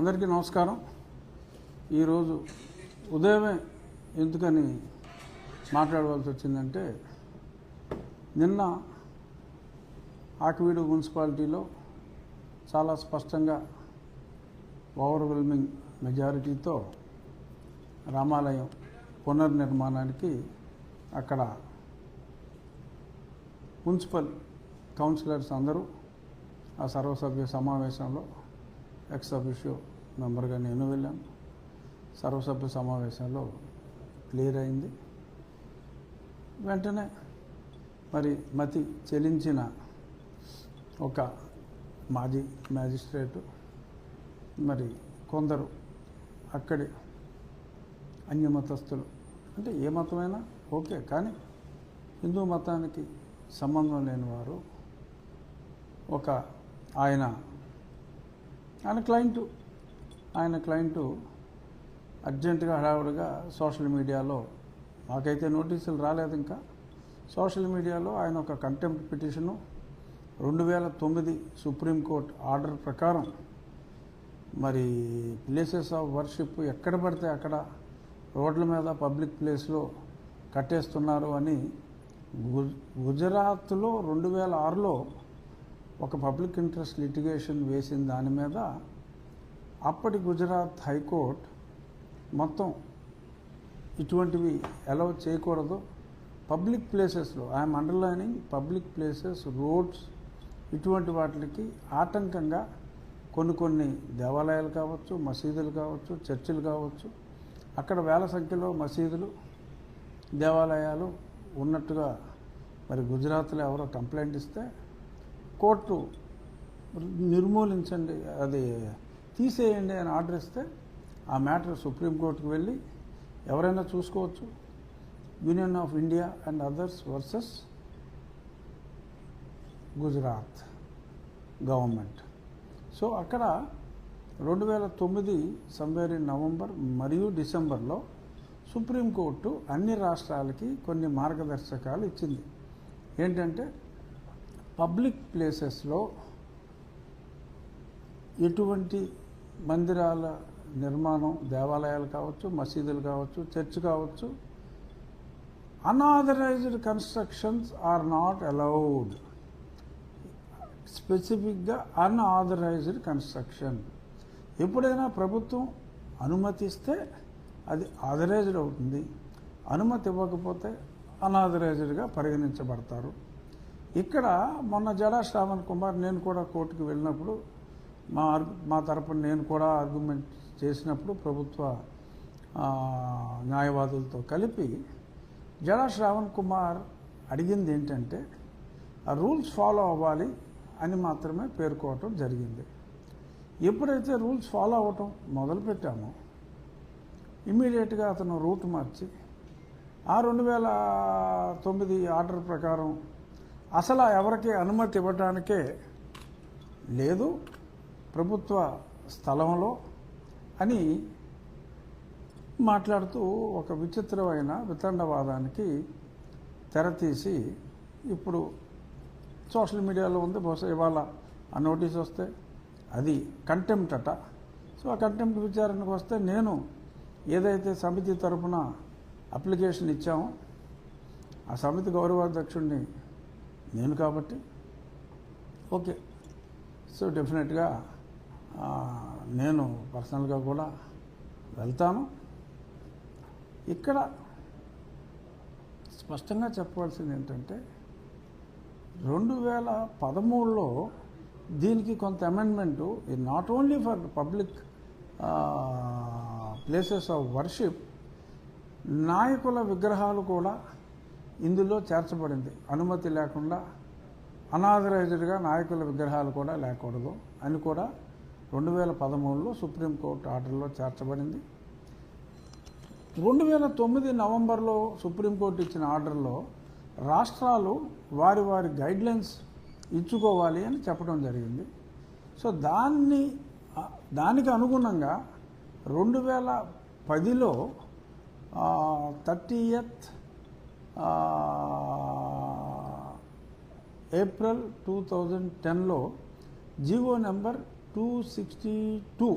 అందరికీ నమస్కారం. ఈరోజు ఉదయమే ఎందుకని మాట్లాడవలసి వచ్చిందంటే, నిన్న ఆకివీడు మున్సిపాలిటీలో చాలా స్పష్టంగా ఓవర్వెల్మింగ్ మెజారిటీతో రామాలయం పునర్నిర్మాణానికి అక్కడ మున్సిపల్ కౌన్సిలర్స్ అందరూ ఆ సర్వసభ్య సమావేశంలో ఎక్స్ అఫిషియో మెంబర్గా నేను వెళ్ళాను. సర్వసభ్య సమావేశంలో క్లియర్ అయింది. వెంటనే మరి మతి చెలించిన ఒక మాజీ మ్యాజిస్ట్రేటు, మరి కొందరు అక్కడి అన్యమతస్థులు, అంటే ఏ మతమైనా ఓకే, కానీ హిందూ మతానికి సంబంధం లేని వారు, ఒక ఆయన క్లయింటు అర్జెంటుగా హడావుడిగా సోషల్ మీడియాలో, మాకైతే నోటీసులు రాలేదు ఇంకా, సోషల్ మీడియాలో ఆయన ఒక కంటెంప్ట్ పిటిషను 2009 సుప్రీంకోర్టు ఆర్డర్ ప్రకారం మరి ప్లేసెస్ ఆఫ్ వర్షిప్ ఎక్కడ పడితే అక్కడ రోడ్ల మీద పబ్లిక్ ప్లేస్లో కట్టేస్తున్నారు అని గుజరాత్లో 2006లో ఒక పబ్లిక్ ఇంట్రెస్ట్ లిటిగేషన్ వేసిన దాని మీద అప్పటి గుజరాత్ హైకోర్టు మొత్తం ఇటువంటివి అలౌ చేయకూడదు, పబ్లిక్ ప్లేసెస్లో, I'm underlining public places, roads, ఇటువంటి వాటికి ఆటంకంగా కొన్ని దేవాలయాలు కావచ్చు, మసీదులు కావచ్చు, చర్చిలు కావచ్చు, అక్కడ వేల సంఖ్యలో మసీదులు, దేవాలయాలు ఉన్నట్టుగా మరి గుజరాత్లో ఎవరో కంప్లైంట్ ఇస్తే కోర్టు నిర్మూలించండి, అది తీసేయండి అని ఆర్డర్ ఇస్తే ఆ మ్యాటర్ సుప్రీంకోర్టుకు వెళ్ళి ఎవరైనా చూసుకోవచ్చు. Union of India and others versus Gujarat government. So అక్కడ 2009 సమ్వేర్ ఇన్ నవంబర్ మరియు డిసెంబర్లో సుప్రీంకోర్టు అన్ని రాష్ట్రాలకి కొన్ని మార్గదర్శకాలు ఇచ్చింది. ఏంటంటే, పబ్లిక్ ప్లేసెస్లో ఎటువంటి మందిరాల నిర్మాణం, దేవాలయాలు కావచ్చు, మసీదులు కావచ్చు, చర్చ్ కావచ్చు, unauthorised constructions are not allowed. స్పెసిఫిక్గా అన్ఆథరైజ్డ్ కన్స్ట్రక్షన్, ఎప్పుడైనా ప్రభుత్వం అనుమతిస్తే అది ఆథరైజ్డ్ అవుతుంది, అనుమతి ఇవ్వకపోతే అన్ఆథరైజ్డ్గా పరిగణించబడతారు. ఇక్కడ మొన్న జడా శ్రావణ్ కుమార్, నేను కూడా కోర్టుకు వెళ్ళినప్పుడు మా తరపున నేను కూడా ఆర్గ్యుమెంట్ చేసినప్పుడు ప్రభుత్వ న్యాయవాదులతో కలిపి జడా శ్రావణ్ కుమార్ అడిగింది ఏంటంటే, ఆ రూల్స్ ఫాలో అవ్వాలి అని మాత్రమే పేర్కోవటం జరిగింది. ఎప్పుడైతే రూల్స్ ఫాలో అవ్వటం మొదలుపెట్టామో ఇమ్మీడియట్గా అతను రూట్ మార్చి ఆ 2009 ఆర్డర్ ప్రకారం అసలు ఎవరికి అనుమతి ఇవ్వడానికే లేదు ప్రభుత్వ స్థలంలో అని మాట్లాడుతూ ఒక విచిత్రమైన వితండవాదానికి తెరతీసి ఇప్పుడు సోషల్ మీడియాలో ఉంది. బహుశా ఇవాళ ఆ నోటీస్ వస్తే అది కంటెంప్ట్ అట. సో ఆ కంటెంప్ట్ విచారణకు వస్తే నేను ఏదైతే సమితి తరపున అప్లికేషన్ ఇచ్చామో ఆ సమితి గౌరవాధ్యక్షుడిని నేను కాబట్టి ఓకే. సో డెఫినెట్గా నేను పర్సనల్గా కూడా వెళ్తాను. ఇక్కడ స్పష్టంగా చెప్పవలసింది ఏంటంటే, 2013లో దీనికి కొంత amendment, not only for public places of worship, నాయకుల విగ్రహాలు కూడా ఇందులో చేర్చబడింది. అనుమతి లేకుండా అనాథరైజ్డ్గా నాయకుల విగ్రహాలు కూడా లేకూడదు అని కూడా 2013లో సుప్రీంకోర్టు ఆర్డర్లో చేర్చబడింది. 2009 నవంబర్లో సుప్రీంకోర్టు ఇచ్చిన ఆర్డర్లో రాష్ట్రాలు వారి గైడ్లైన్స్ ఇచ్చుకోవాలి అని చెప్పడం జరిగింది. సో దానికి అనుగుణంగా 2010లో 30th ఏప్రిల్ 2010లో జీవో నెంబర్ 262